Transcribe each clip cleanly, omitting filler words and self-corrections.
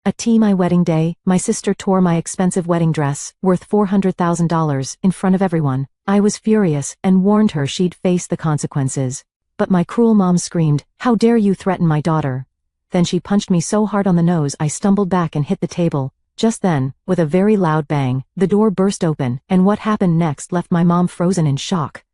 My wedding day, my sister tore my expensive wedding dress, worth $400,000, in front of everyone. I was furious and warned her she'd face the consequences. But my cruel mom screamed, "How dare you threaten my daughter?" Then she punched me so hard on the nose I stumbled back and hit the table. Just then, with a very loud bang, the door burst open, and what happened next left my mom frozen in shock.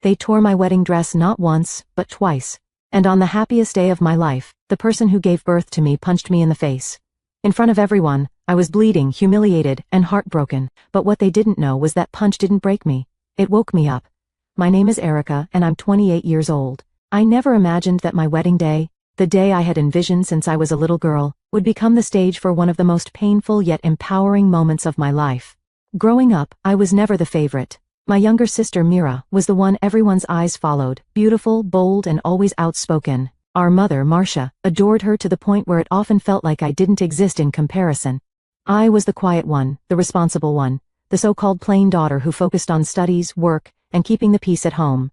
They tore my wedding dress not once, but twice. And on the happiest day of my life, the person who gave birth to me punched me in the face. In front of everyone, I was bleeding, humiliated, and heartbroken, but what they didn't know was that punch didn't break me. It woke me up. My name is Erica, and I'm 28 years old. I never imagined that my wedding day, the day I had envisioned since I was a little girl, would become the stage for one of the most painful yet empowering moments of my life. Growing up, I was never the favorite. My younger sister Mira was the one everyone's eyes followed, beautiful, bold, and always outspoken. Our mother, Marcia, adored her to the point where it often felt like I didn't exist in comparison. I was the quiet one, the responsible one, the so-called plain daughter who focused on studies, work, and keeping the peace at home.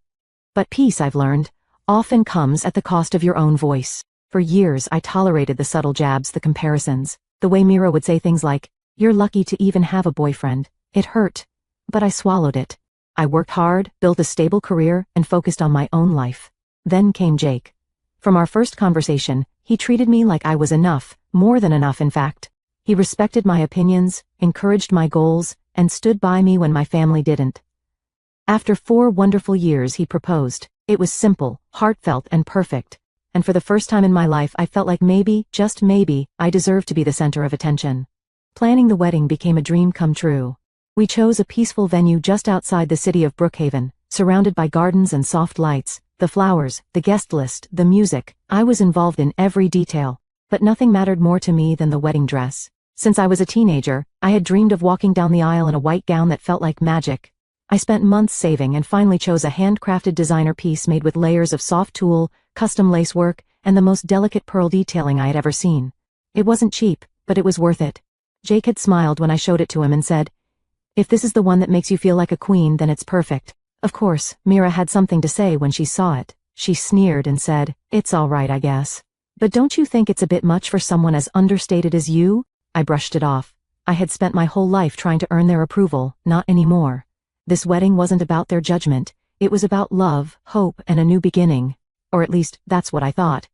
But peace, I've learned, often comes at the cost of your own voice. For years I tolerated the subtle jabs, the comparisons, the way Mira would say things like, "You're lucky to even have a boyfriend." It hurt, but I swallowed it. I worked hard, built a stable career, and focused on my own life. Then came Jake. From our first conversation, he treated me like I was enough, more than enough in fact. He respected my opinions, encouraged my goals, and stood by me when my family didn't. After 4 wonderful years he proposed. It was simple, heartfelt, and perfect. And for the first time in my life I felt like maybe, just maybe, I deserved to be the center of attention. Planning the wedding became a dream come true. We chose a peaceful venue just outside the city of Brookhaven, surrounded by gardens and soft lights. The flowers, the guest list, the music, I was involved in every detail. But nothing mattered more to me than the wedding dress. Since I was a teenager, I had dreamed of walking down the aisle in a white gown that felt like magic. I spent months saving and finally chose a handcrafted designer piece made with layers of soft tulle, custom lace work, and the most delicate pearl detailing I had ever seen. It wasn't cheap, but it was worth it. Jake had smiled when I showed it to him and said, "If this is the one that makes you feel like a queen, then it's perfect." Of course, Mira had something to say when she saw it. She sneered and said, "It's all right, I guess. But don't you think it's a bit much for someone as understated as you?" I brushed it off. I had spent my whole life trying to earn their approval, not anymore. This wedding wasn't about their judgment. It was about love, hope, and a new beginning. Or at least, that's what I thought.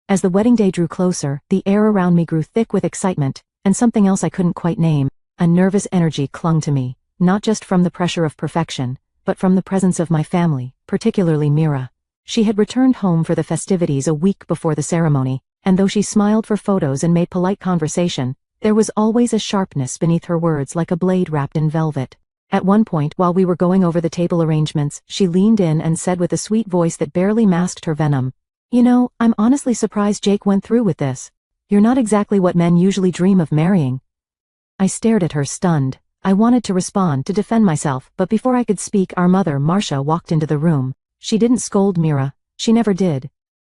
As the wedding day drew closer, the air around me grew thick with excitement, and something else I couldn't quite name. A nervous energy clung to me, not just from the pressure of perfection, but from the presence of my family, particularly Mira. She had returned home for the festivities a week before the ceremony, and though she smiled for photos and made polite conversation, there was always a sharpness beneath her words like a blade wrapped in velvet. At one point, while we were going over the table arrangements, she leaned in and said with a sweet voice that barely masked her venom, "You know, I'm honestly surprised Jake went through with this. You're not exactly what men usually dream of marrying." I stared at her, stunned. I wanted to respond, to defend myself, but before I could speak, our mother, Marcia, walked into the room. She didn't scold Mira. She never did.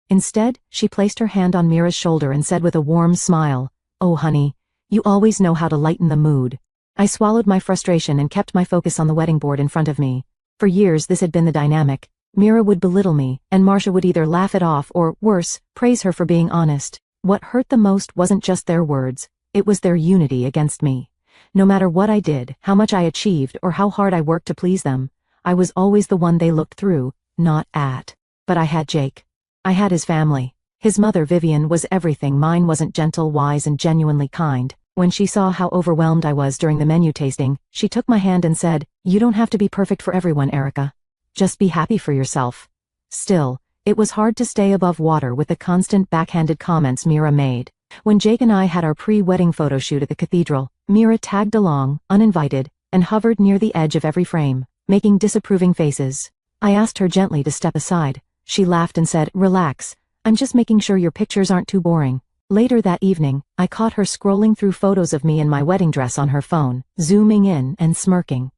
Instead, she placed her hand on Mira's shoulder and said with a warm smile, "Oh honey, you always know how to lighten the mood." I swallowed my frustration and kept my focus on the wedding board in front of me. For years this had been the dynamic. Mira would belittle me, and Marcia would either laugh it off or, worse, praise her for being honest. What hurt the most wasn't just their words, it was their unity against me. No matter what I did, how much I achieved, or how hard I worked to please them, I was always the one they looked through, not at. But I had Jake. I had his family. His mother, Vivian, was everything. Mine wasn't gentle, wise, and genuinely kind. When she saw how overwhelmed I was during the menu tasting, she took my hand and said, "You don't have to be perfect for everyone, Erica. Just be happy for yourself." Still, it was hard to stay above water with the constant backhanded comments Mira made. When Jake and I had our pre-wedding photo shoot at the cathedral, Mira tagged along, uninvited, and hovered near the edge of every frame, making disapproving faces. I asked her gently to step aside. She laughed and said, "Relax, I'm just making sure your pictures aren't too boring." Later that evening, I caught her scrolling through photos of me in my wedding dress on her phone, zooming in and smirking.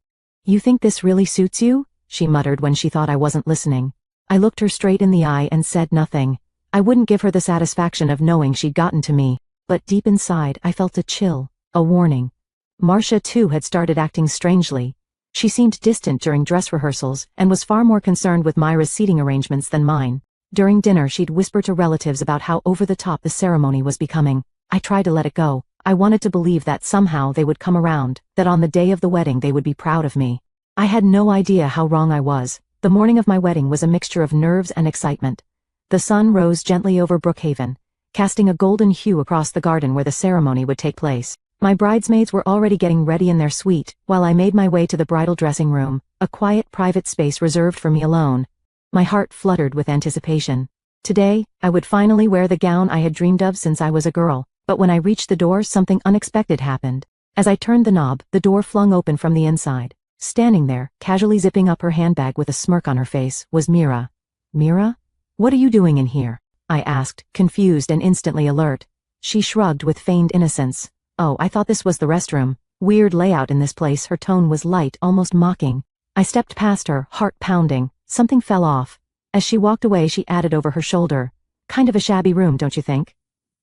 "You think this really suits you?" she muttered when she thought I wasn't listening. I looked her straight in the eye and said nothing. I wouldn't give her the satisfaction of knowing she'd gotten to me, but deep inside I felt a chill, a warning. Marcia too had started acting strangely. She seemed distant during dress rehearsals and was far more concerned with Myra's seating arrangements than mine. During dinner she'd whisper to relatives about how over the top the ceremony was becoming. I tried to let it go. I wanted to believe that somehow they would come around, that on the day of the wedding they would be proud of me. I had no idea how wrong I was. The morning of my wedding was a mixture of nerves and excitement. The sun rose gently over Brookhaven, casting a golden hue across the garden where the ceremony would take place. My bridesmaids were already getting ready in their suite, while I made my way to the bridal dressing room, a quiet private space reserved for me alone. My heart fluttered with anticipation. Today, I would finally wear the gown I had dreamed of since I was a girl, but when I reached the door something unexpected happened. As I turned the knob, the door flung open from the inside. Standing there, casually zipping up her handbag with a smirk on her face, was Mira. Mira? What are you doing in here? I asked, confused and instantly alert. She shrugged with feigned innocence. Oh, I thought this was the restroom. Weird layout in this place. Her tone was light, almost mocking. I stepped past her, heart pounding. Something fell off. As she walked away, she added over her shoulder. Kind of a shabby room, don't you think?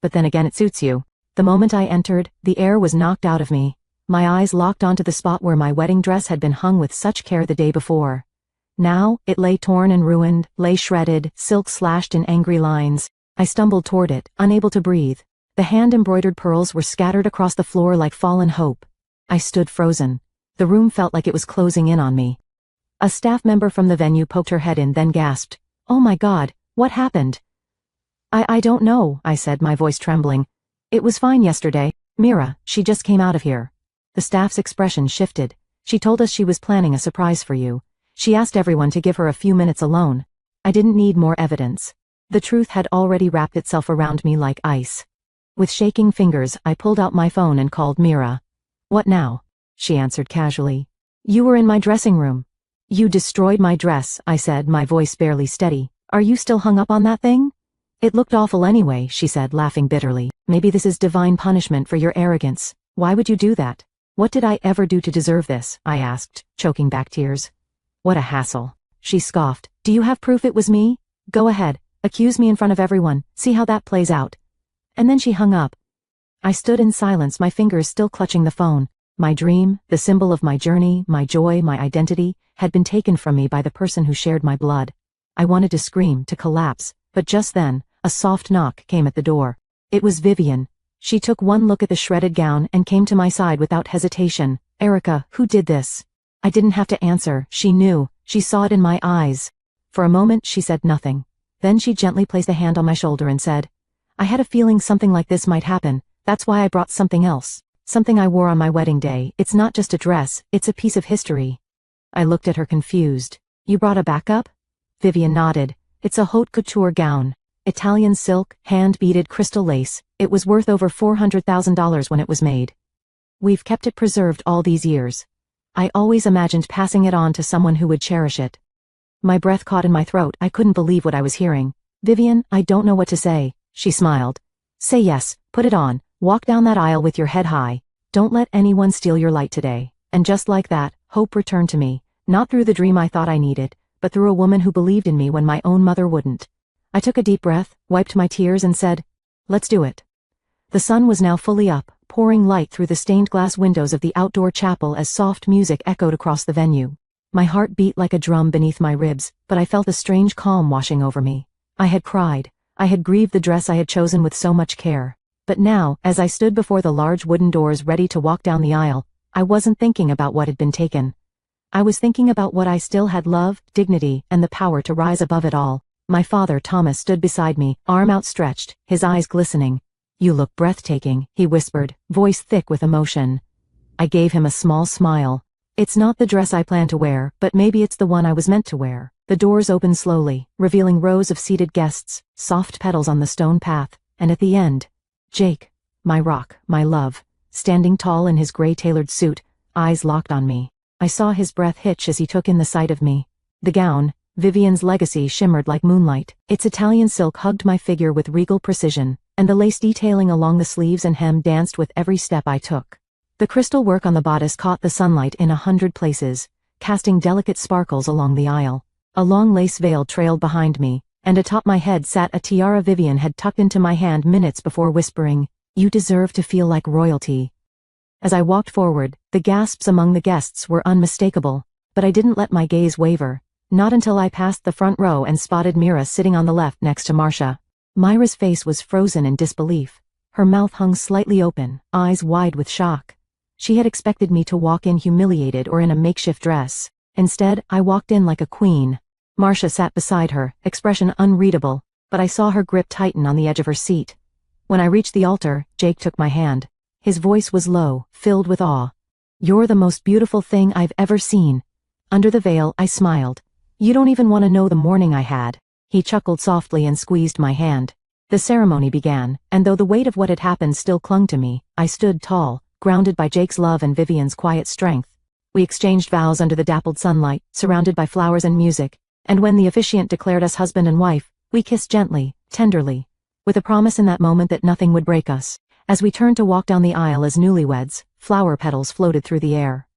But then again, it suits you. The moment I entered, the air was knocked out of me. My eyes locked onto the spot where my wedding dress had been hung with such care the day before. Now, it lay torn and ruined, lay shredded, silk slashed in angry lines. I stumbled toward it, unable to breathe. The hand-embroidered pearls were scattered across the floor like fallen hope. I stood frozen. The room felt like it was closing in on me. A staff member from the venue poked her head in, then gasped, "Oh my God, what happened?" I don't know," I said, my voice trembling. "It was fine yesterday. Mira, she just came out of here." The staff's expression shifted. "She told us she was planning a surprise for you. She asked everyone to give her a few minutes alone." I didn't need more evidence. The truth had already wrapped itself around me like ice. With shaking fingers, I pulled out my phone and called Mira. "What now?" she answered casually. "You were in my dressing room." "You destroyed my dress," I said, my voice barely steady. "Are you still hung up on that thing?" "It looked awful anyway," she said, laughing bitterly. "Maybe this is divine punishment for your arrogance. Why would you do that?" "What did I ever do to deserve this?" I asked, choking back tears. "What a hassle," she scoffed. "Do you have proof it was me? Go ahead, accuse me in front of everyone, see how that plays out." And then she hung up. I stood in silence, my fingers still clutching the phone. My dream, the symbol of my journey, my joy, my identity, had been taken from me by the person who shared my blood. I wanted to scream, to collapse, but just then, a soft knock came at the door. It was Vivian. She took one look at the shredded gown and came to my side without hesitation. "Erica, who did this?" I didn't have to answer. She knew. She saw it in my eyes. For a moment, she said nothing. Then she gently placed a hand on my shoulder and said, "I had a feeling something like this might happen. That's why I brought something else. Something I wore on my wedding day. It's not just a dress, it's a piece of history." I looked at her confused. "You brought a backup?" Vivian nodded. "It's a haute couture gown. Italian silk, hand-beaded crystal lace. It was worth over $400,000 when it was made. We've kept it preserved all these years. I always imagined passing it on to someone who would cherish it." My breath caught in my throat. I couldn't believe what I was hearing. "Vivian, I don't know what to say." She smiled. "Say yes, put it on, walk down that aisle with your head high. Don't let anyone steal your light today." And just like that, hope returned to me, not through the dream I thought I needed, but through a woman who believed in me when my own mother wouldn't. I took a deep breath, wiped my tears and said, "Let's do it." The sun was now fully up, pouring light through the stained glass windows of the outdoor chapel as soft music echoed across the venue. My heart beat like a drum beneath my ribs, but I felt a strange calm washing over me. I had cried. I had grieved the dress I had chosen with so much care. But now, as I stood before the large wooden doors ready to walk down the aisle, I wasn't thinking about what had been taken. I was thinking about what I still had: love, dignity, and the power to rise above it all. My father, Thomas, stood beside me, arm outstretched, his eyes glistening. "You look breathtaking," he whispered, voice thick with emotion. I gave him a small smile. "It's not the dress I plan to wear, but maybe it's the one I was meant to wear." The doors opened slowly, revealing rows of seated guests, soft petals on the stone path, and at the end, Jake, my rock, my love, standing tall in his gray tailored suit, eyes locked on me. I saw his breath hitch as he took in the sight of me. The gown, Vivian's legacy, shimmered like moonlight. Its Italian silk hugged my figure with regal precision, and the lace detailing along the sleeves and hem danced with every step I took. The crystal work on the bodice caught the sunlight in 100 places, casting delicate sparkles along the aisle. A long lace veil trailed behind me, and atop my head sat a tiara Vivian had tucked into my hand minutes before, whispering, "You deserve to feel like royalty." As I walked forward, the gasps among the guests were unmistakable, but I didn't let my gaze waver. Not until I passed the front row and spotted Mira sitting on the left next to Marcia. Myra's face was frozen in disbelief. Her mouth hung slightly open, eyes wide with shock. She had expected me to walk in humiliated or in a makeshift dress. Instead, I walked in like a queen. Marcia sat beside her, expression unreadable, but I saw her grip tighten on the edge of her seat. When I reached the altar, Jake took my hand. His voice was low, filled with awe. "You're the most beautiful thing I've ever seen." Under the veil, I smiled. "You don't even want to know the morning I had." He chuckled softly and squeezed my hand. The ceremony began, and though the weight of what had happened still clung to me, I stood tall, grounded by Jake's love and Vivian's quiet strength. We exchanged vows under the dappled sunlight, surrounded by flowers and music, and when the officiant declared us husband and wife, we kissed gently, tenderly, with a promise in that moment that nothing would break us. As we turned to walk down the aisle as newlyweds, flower petals floated through the air.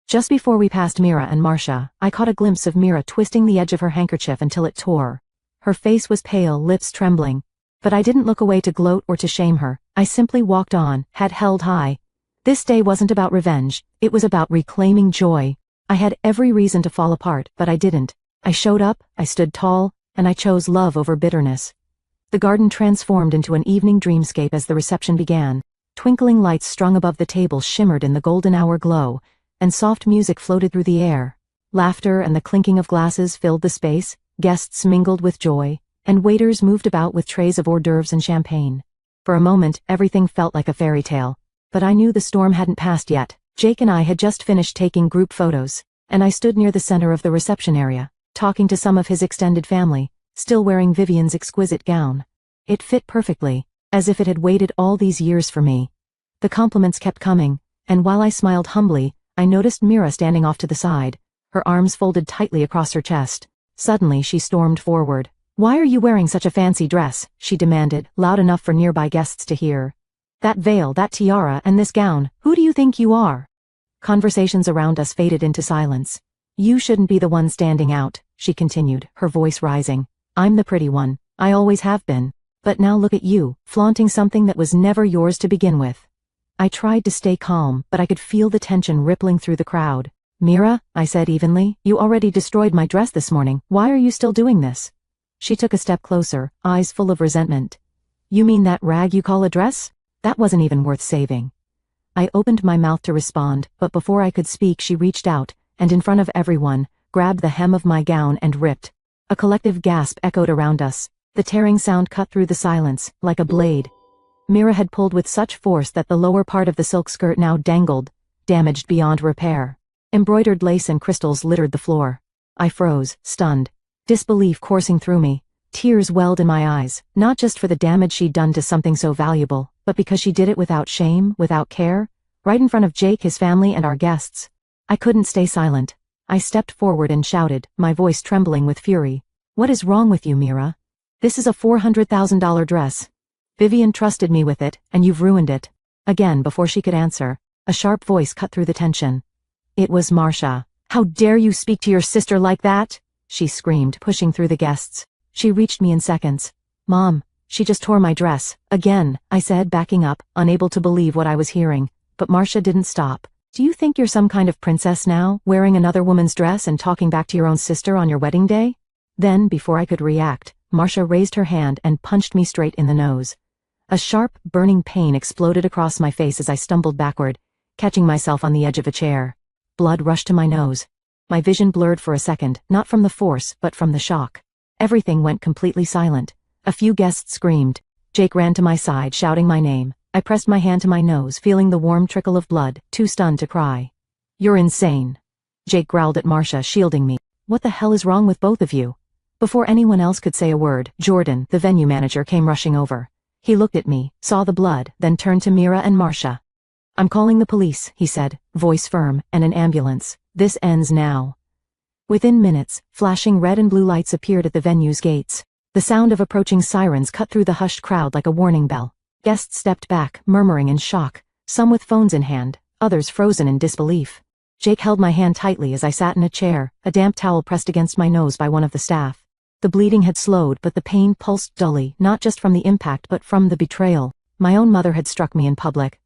Just before we passed Mira and Marcia, I caught a glimpse of Mira twisting the edge of her handkerchief until it tore. Her face was pale, lips trembling. But I didn't look away to gloat or to shame her. I simply walked on, head held high. This day wasn't about revenge, it was about reclaiming joy. I had every reason to fall apart, but I didn't. I showed up, I stood tall, and I chose love over bitterness. The garden transformed into an evening dreamscape as the reception began. Twinkling lights strung above the table shimmered in the golden hour glow, and soft music floated through the air. Laughter and the clinking of glasses filled the space, guests mingled with joy, and waiters moved about with trays of hors d'oeuvres and champagne. For a moment, everything felt like a fairy tale. But I knew the storm hadn't passed yet. Jake and I had just finished taking group photos, and I stood near the center of the reception area, talking to some of his extended family, still wearing Vivian's exquisite gown. It fit perfectly, as if it had waited all these years for me. The compliments kept coming, and while I smiled humbly, I noticed Mira standing off to the side, her arms folded tightly across her chest. Suddenly she stormed forward. "Why are you wearing such a fancy dress?" she demanded, loud enough for nearby guests to hear. "That veil, that tiara, and this gown, who do you think you are?" Conversations around us faded into silence. "You shouldn't be the one standing out," she continued, her voice rising. "I'm the pretty one. I always have been. But now look at you, flaunting something that was never yours to begin with." I tried to stay calm, but I could feel the tension rippling through the crowd. "Mira," I said evenly, "you already destroyed my dress this morning. Why are you still doing this?" She took a step closer, eyes full of resentment. "You mean that rag you call a dress? That wasn't even worth saving." I opened my mouth to respond, but before I could speak she reached out, and in front of everyone, grabbed the hem of my gown and ripped. A collective gasp echoed around us. The tearing sound cut through the silence, like a blade. Mira had pulled with such force that the lower part of the silk skirt now dangled, damaged beyond repair. Embroidered lace and crystals littered the floor. I froze, stunned. Disbelief coursing through me. Tears welled in my eyes, not just for the damage she'd done to something so valuable, but because she did it without shame, without care, right in front of Jake, his family, and our guests. I couldn't stay silent. I stepped forward and shouted, my voice trembling with fury. "What is wrong with you, Mira? This is a $400,000 dress. Vivian trusted me with it, and you've ruined it." Again, before she could answer, a sharp voice cut through the tension. It was Marcia. "How dare you speak to your sister like that?" she screamed, pushing through the guests. She reached me in seconds. "Mom, she just tore my dress. Again," I said, backing up, unable to believe what I was hearing. But Marcia didn't stop. "Do you think you're some kind of princess now, wearing another woman's dress and talking back to your own sister on your wedding day?" Then, before I could react, Marcia raised her hand and punched me straight in the nose. A sharp, burning pain exploded across my face as I stumbled backward, catching myself on the edge of a chair. Blood rushed to my nose. My vision blurred for a second, not from the force, but from the shock. Everything went completely silent. A few guests screamed. Jake ran to my side, shouting my name. I pressed my hand to my nose, feeling the warm trickle of blood, too stunned to cry. "You're insane." Jake growled at Marcia, shielding me. "What the hell is wrong with both of you?" Before anyone else could say a word, Jordan, the venue manager, came rushing over. He looked at me, saw the blood, then turned to Mira and Marcia. "I'm calling the police," he said, voice firm, "and an ambulance. This ends now." Within minutes, flashing red and blue lights appeared at the venue's gates. The sound of approaching sirens cut through the hushed crowd like a warning bell. Guests stepped back, murmuring in shock, some with phones in hand, others frozen in disbelief. Jake held my hand tightly as I sat in a chair, a damp towel pressed against my nose by one of the staff. The bleeding had slowed, but the pain pulsed dully, not just from the impact but from the betrayal. My own mother had struck me in public.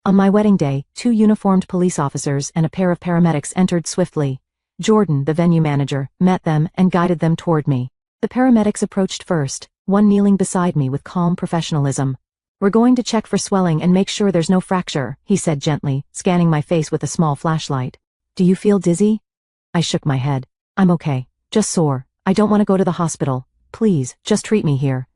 On my wedding day, 2 uniformed police officers and a pair of paramedics entered swiftly. Jordan, the venue manager, met them and guided them toward me. The paramedics approached first, one kneeling beside me with calm professionalism. "We're going to check for swelling and make sure there's no fracture," he said gently, scanning my face with a small flashlight. "Do you feel dizzy?" I shook my head. "I'm okay. Just sore. I don't want to go to the hospital. Please, just treat me here."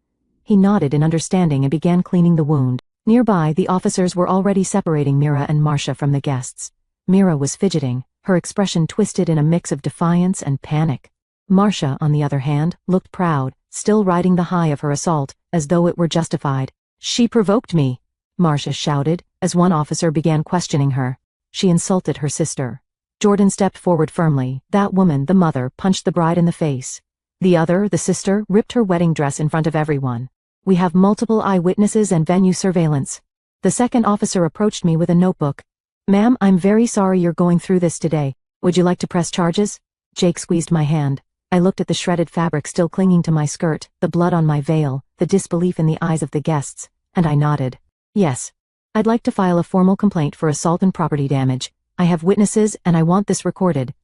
He nodded in understanding and began cleaning the wound. Nearby, the officers were already separating Mira and Marcia from the guests. Mira was fidgeting, her expression twisted in a mix of defiance and panic. Marcia, on the other hand, looked proud, still riding the high of her assault, as though it were justified. "She provoked me," Marcia shouted, as one officer began questioning her. "She insulted her sister." Jordan stepped forward firmly. That woman, the mother, punched the bride in the face. The other, the sister, ripped her wedding dress in front of everyone. "We have multiple eyewitnesses and venue surveillance." The second officer approached me with a notebook. "Ma'am, I'm very sorry you're going through this today. Would you like to press charges?" Jake squeezed my hand. I looked at the shredded fabric still clinging to my skirt, the blood on my veil, the disbelief in the eyes of the guests, and I nodded. "Yes. I'd like to file a formal complaint for assault and property damage. I have witnesses and I want this recorded."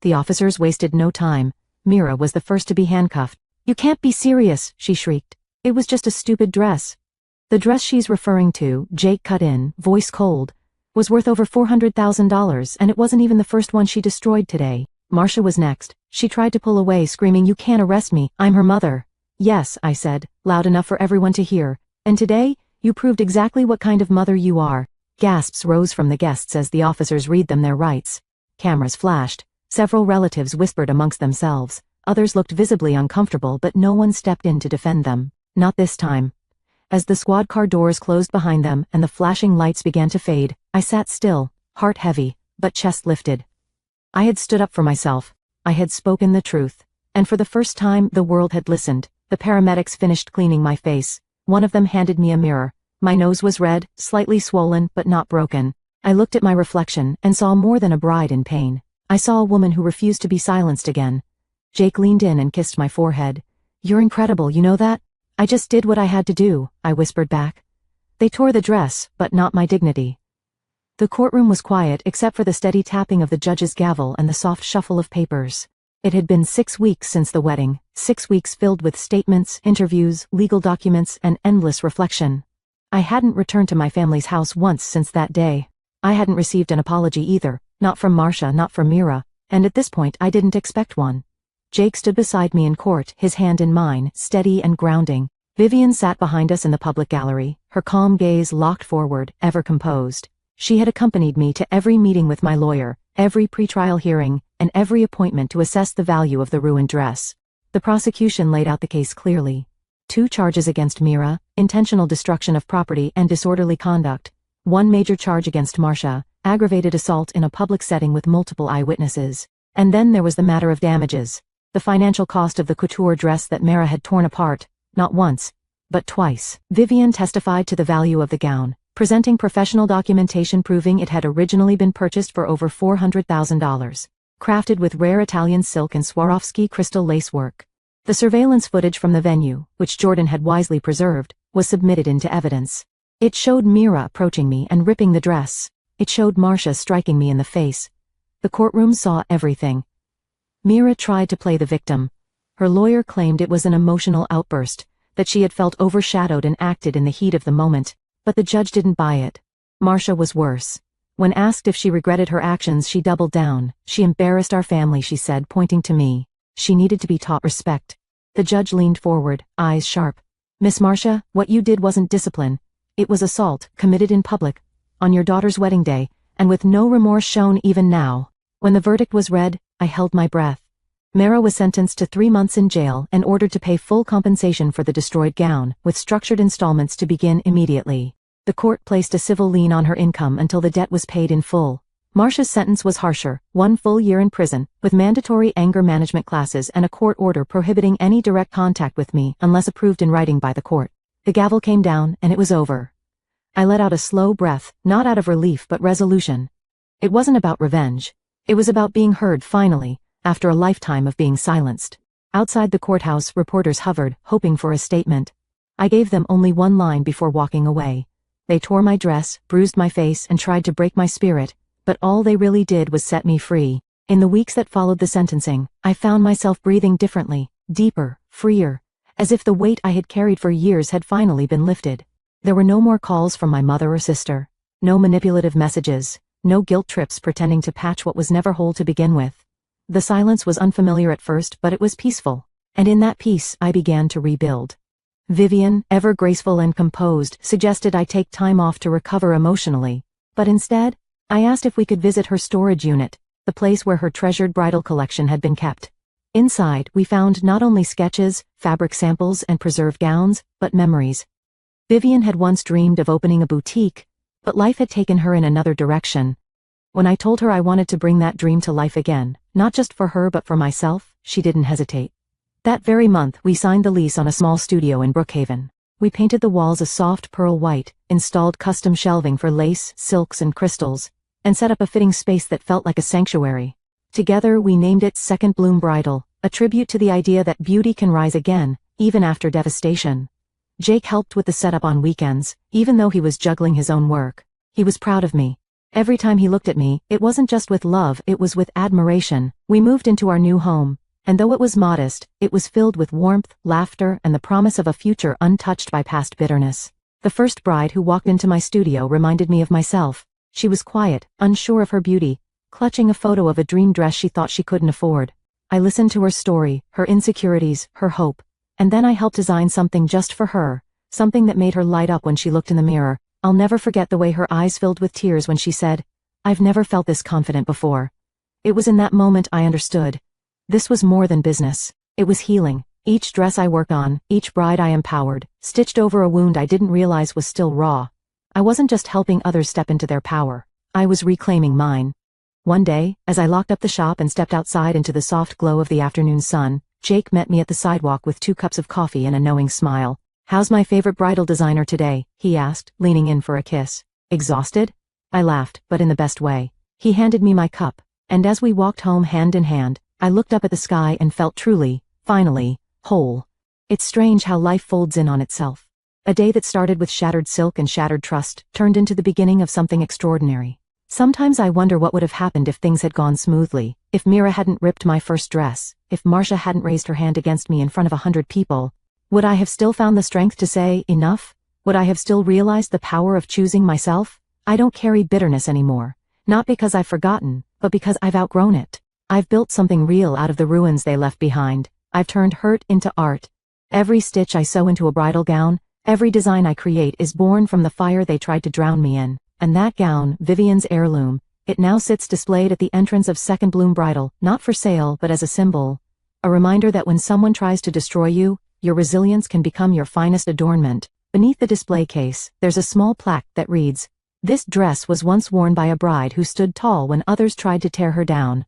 The officers wasted no time. Mira was the first to be handcuffed. "You can't be serious," she shrieked. "It was just a stupid dress." "The dress she's referring to," Jake cut in, voice cold, "was worth over $400,000 and it wasn't even the first one she destroyed today." Marcia was next. She tried to pull away, screaming, "You can't arrest me, I'm her mother." "Yes," I said, loud enough for everyone to hear. "And today, you proved exactly what kind of mother you are." Gasps rose from the guests as the officers read them their rights. Cameras flashed. Several relatives whispered amongst themselves. Others looked visibly uncomfortable, but no one stepped in to defend them. Not this time. As the squad car doors closed behind them and the flashing lights began to fade, I sat still, heart heavy, but chest lifted. I had stood up for myself. I had spoken the truth. And for the first time, the world had listened. The paramedics finished cleaning my face. One of them handed me a mirror. My nose was red, slightly swollen, but not broken. I looked at my reflection and saw more than a bride in pain. I saw a woman who refused to be silenced again. Jake leaned in and kissed my forehead. "You're incredible, you know that?" "I just did what I had to do," I whispered back. "They tore the dress, but not my dignity." The courtroom was quiet except for the steady tapping of the judge's gavel and the soft shuffle of papers. It had been 6 weeks since the wedding, 6 weeks filled with statements, interviews, legal documents, and endless reflection. I hadn't returned to my family's house once since that day. I hadn't received an apology either, not from Marcia, not from Mira, and at this point I didn't expect one. Jake stood beside me in court, his hand in mine, steady and grounding. Vivian sat behind us in the public gallery, her calm gaze locked forward, ever composed. She had accompanied me to every meeting with my lawyer, every pretrial hearing, and every appointment to assess the value of the ruined dress. The prosecution laid out the case clearly. 2 charges against Mira, intentional destruction of property and disorderly conduct. 1 major charge against Marcia, aggravated assault in a public setting with multiple eyewitnesses. And then there was the matter of damages. The financial cost of the couture dress that Mira had torn apart, not once, but twice. Vivian testified to the value of the gown, presenting professional documentation proving it had originally been purchased for over $400,000, crafted with rare Italian silk and Swarovski crystal lacework. The surveillance footage from the venue, which Jordan had wisely preserved, was submitted into evidence. It showed Mira approaching me and ripping the dress. It showed Marcia striking me in the face. The courtroom saw everything. Mira tried to play the victim. Her lawyer claimed it was an emotional outburst, that she had felt overshadowed and acted in the heat of the moment, but the judge didn't buy it. Marcia was worse. When asked if she regretted her actions, she doubled down. "She embarrassed our family," she said, pointing to me. "She needed to be taught respect." The judge leaned forward, eyes sharp. "Miss Marcia, what you did wasn't discipline. It was assault, committed in public, on your daughter's wedding day, and with no remorse shown even now." When the verdict was read, I held my breath. Mira was sentenced to 3 months in jail and ordered to pay full compensation for the destroyed gown, with structured installments to begin immediately. The court placed a civil lien on her income until the debt was paid in full. Marcia's sentence was harsher, 1 full year in prison, with mandatory anger management classes and a court order prohibiting any direct contact with me unless approved in writing by the court. The gavel came down, and it was over. I let out a slow breath, not out of relief but resolution. It wasn't about revenge. It was about being heard finally, after a lifetime of being silenced. Outside the courthouse, reporters hovered, hoping for a statement. I gave them only 1 line before walking away. They tore my dress, bruised my face, and tried to break my spirit, but all they really did was set me free. In the weeks that followed the sentencing, I found myself breathing differently, deeper, freer, as if the weight I had carried for years had finally been lifted. There were no more calls from my mother or sister. No manipulative messages. No guilt trips pretending to patch what was never whole to begin with. The silence was unfamiliar at first, but it was peaceful. And in that peace, I began to rebuild. Vivian, ever graceful and composed, suggested I take time off to recover emotionally. But instead, I asked if we could visit her storage unit, the place where her treasured bridal collection had been kept. Inside, we found not only sketches, fabric samples, and preserved gowns, but memories. Vivian had once dreamed of opening a boutique, but life had taken her in another direction. When I told her I wanted to bring that dream to life again, not just for her but for myself, she didn't hesitate. That very month, we signed the lease on a small studio in Brookhaven. We painted the walls a soft pearl white, installed custom shelving for lace, silks, and crystals, and set up a fitting space that felt like a sanctuary. Together, we named it Second Bloom Bridal, a tribute to the idea that beauty can rise again, even after devastation. Jake helped with the setup on weekends, even though he was juggling his own work. He was proud of me. Every time he looked at me, it wasn't just with love, it was with admiration. We moved into our new home, and though it was modest, it was filled with warmth, laughter, and the promise of a future untouched by past bitterness. The first bride who walked into my studio reminded me of myself. She was quiet, unsure of her beauty, clutching a photo of a dream dress she thought she couldn't afford. I listened to her story, her insecurities, her hope, and then I helped design something just for her, something that made her light up when she looked in the mirror. I'll never forget the way her eyes filled with tears when she said, "I've never felt this confident before." It was in that moment I understood. This was more than business. It was healing. Each dress I worked on, each bride I empowered, stitched over a wound I didn't realize was still raw. I wasn't just helping others step into their power. I was reclaiming mine. One day, as I locked up the shop and stepped outside into the soft glow of the afternoon sun, Jake met me at the sidewalk with 2 cups of coffee and a knowing smile. "How's my favorite bridal designer today?" he asked, leaning in for a kiss. "Exhausted?" I laughed, but in the best way. He handed me my cup, and as we walked home hand in hand, I looked up at the sky and felt truly, finally, whole. It's strange how life folds in on itself. A day that started with shattered silk and shattered trust turned into the beginning of something extraordinary. Sometimes I wonder what would have happened if things had gone smoothly, if Mira hadn't ripped my first dress, if Marcia hadn't raised her hand against me in front of 100 people. Would I have still found the strength to say, enough? Would I have still realized the power of choosing myself? I don't carry bitterness anymore. Not because I've forgotten, but because I've outgrown it. I've built something real out of the ruins they left behind. I've turned hurt into art. Every stitch I sew into a bridal gown, every design I create is born from the fire they tried to drown me in. And that gown, Vivian's heirloom, it now sits displayed at the entrance of Second Bloom Bridal, not for sale but as a symbol. A reminder that when someone tries to destroy you, your resilience can become your finest adornment. Beneath the display case, there's a small plaque that reads, "This dress was once worn by a bride who stood tall when others tried to tear her down."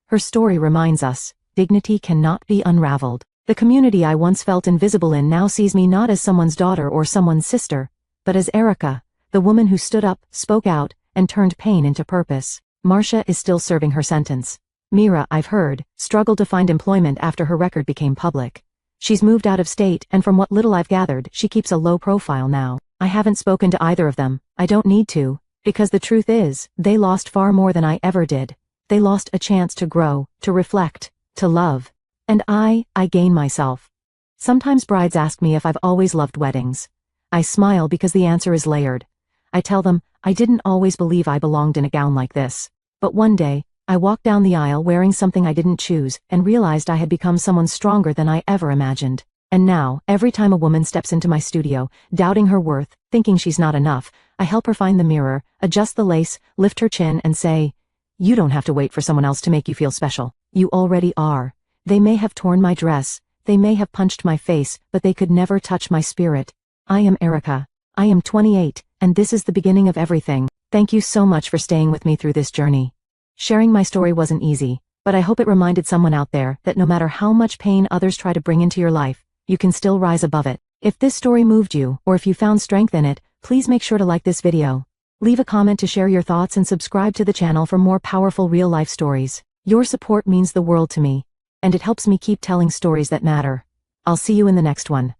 Her story reminds us, dignity cannot be unraveled. The community I once felt invisible in now sees me not as someone's daughter or someone's sister, but as Erica, the woman who stood up, spoke out, and turned pain into purpose. Marcia is still serving her sentence. Mira, I've heard, struggled to find employment after her record became public. She's moved out of state, and from what little I've gathered, she keeps a low profile now. I haven't spoken to either of them. I don't need to, because the truth is, they lost far more than I ever did. They lost a chance to grow, to reflect, to love. And I gain myself. Sometimes brides ask me if I've always loved weddings. I smile because the answer is layered. I tell them, I didn't always believe I belonged in a gown like this. But one day, I walked down the aisle wearing something I didn't choose and realized I had become someone stronger than I ever imagined. And now, every time a woman steps into my studio, doubting her worth, thinking she's not enough, I help her find the mirror, adjust the lace, lift her chin and say, "You don't have to wait for someone else to make you feel special. You already are. They may have torn my dress, they may have punched my face, but they could never touch my spirit. I am Erica. I am 28, and this is the beginning of everything." Thank you so much for staying with me through this journey. Sharing my story wasn't easy, but I hope it reminded someone out there that no matter how much pain others try to bring into your life, you can still rise above it. If this story moved you, or if you found strength in it, please make sure to like this video. Leave a comment to share your thoughts and subscribe to the channel for more powerful real-life stories. Your support means the world to me, and it helps me keep telling stories that matter. I'll see you in the next one.